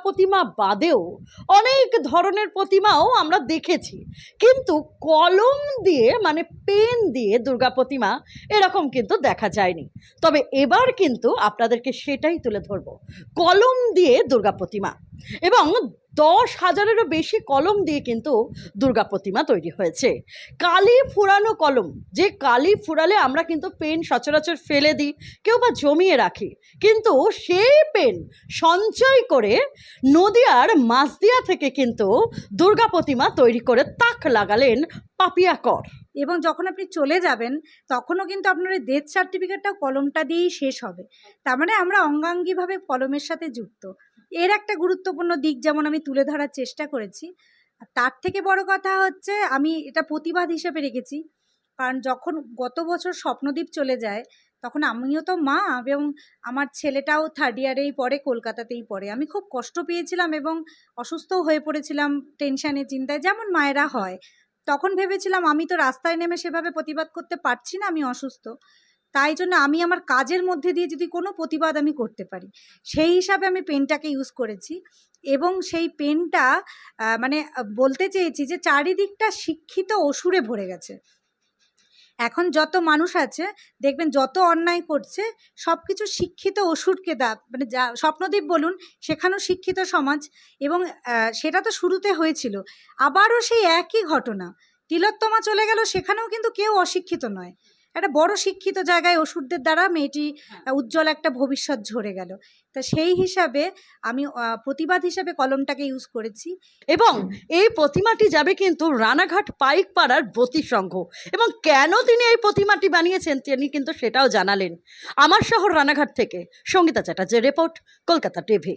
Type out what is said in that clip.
প্রতিমা বাদেও অনেক ধরনের প্রতিমাও আমরা দেখেছি, কিন্তু কলম দিয়ে মানে পেন দিয়ে দুর্গা প্রতিমা এরকম কিন্তু দেখা যায়নি। তবে এবার কিন্তু আপনাদেরকে সেটাই তুলে ধরবো, কলম দিয়ে দুর্গা প্রতিমা। এবং 10,000-এরও বেশি কলম দিয়ে কিন্তু দুর্গা প্রতিমা তৈরি হয়েছে। কালি ফুরানো কলম, যে কালি ফুরালে আমরা কিন্তু পেন সচরাচর ফেলে দিই, কেউ বা জমিয়ে রাখি, কিন্তু সেই পেন সঞ্চয় করে নদিয়ার মাসদিয়া থেকে কিন্তু দুর্গা প্রতিমা তৈরি করে তাক লাগালেন পাপিয়া কর। এবং যখন আপনি চলে যাবেন তখনও কিন্তু আপনার ওই ডেথ সার্টিফিকেটটাও কলমটা দিয়েই শেষ হবে। তার মানে আমরা অঙ্গাঙ্গিভাবে কলমের সাথে যুক্ত। এর একটা গুরুত্বপূর্ণ দিক যেমন আমি তুলে ধরার চেষ্টা করেছি, আর তার থেকে বড় কথা হচ্ছে আমি এটা প্রতিবাদ হিসেবে রেখেছি। কারণ যখন গত বছর স্বপ্নদ্বীপ চলে যায় তখন আমিও তো মা, এবং আমার ছেলেটাও 3rd ইয়ারেই পড়ে, কলকাতাতেই পড়ে। আমি খুব কষ্ট পেয়েছিলাম এবং অসুস্থও হয়ে পড়েছিলাম টেনশানে, চিন্তায়, যেমন মায়েরা হয়। তখন ভেবেছিলাম আমি তো রাস্তায় নেমে সেভাবে প্রতিবাদ করতে পারছি না, আমি অসুস্থ। তাই জন্য আমি আমার কাজের মধ্যে দিয়ে যদি কোনো প্রতিবাদ আমি করতে পারি, সেই হিসাবে আমি পেনটাকে ইউজ করেছি। এবং সেই পেনটা মানে বলতে চেয়েছি যে চারিদিকটা শিক্ষিত অসুরে ভরে গেছে। এখন যত মানুষ আছে দেখবেন যত অন্যায় করছে সব কিছু শিক্ষিত অসুরকে মানে যা স্বপ্নদ্বীপ বলুন, সেখানেও শিক্ষিত সমাজ। এবং সেটা তো শুরুতে হয়েছিল, আবারও সেই একই ঘটনা। তিলোত্তমা চলে গেল, সেখানেও কিন্তু কেউ অশিক্ষিত নয়, একটা বড় শিক্ষিত জায়গায় অসুরদের দ্বারা মেয়েটি উজ্জ্বল একটা ভবিষ্যৎ ঝরে গেল। তা সেই হিসাবে আমি প্রতিবাদ হিসাবে কলমটাকে ইউজ করেছি। এবং এই প্রতিমাটি যাবে কিন্তু রানাঘাট পাইকপাড়ার বতী সংঘ। এবং কেন তিনি এই প্রতিমাটি বানিয়েছেন তিনি কিন্তু সেটাও জানালেন। আমার শহর রানাঘাট থেকে সঙ্গীতা চ্যাটার্জির রিপোর্ট, কলকাতা টিভি।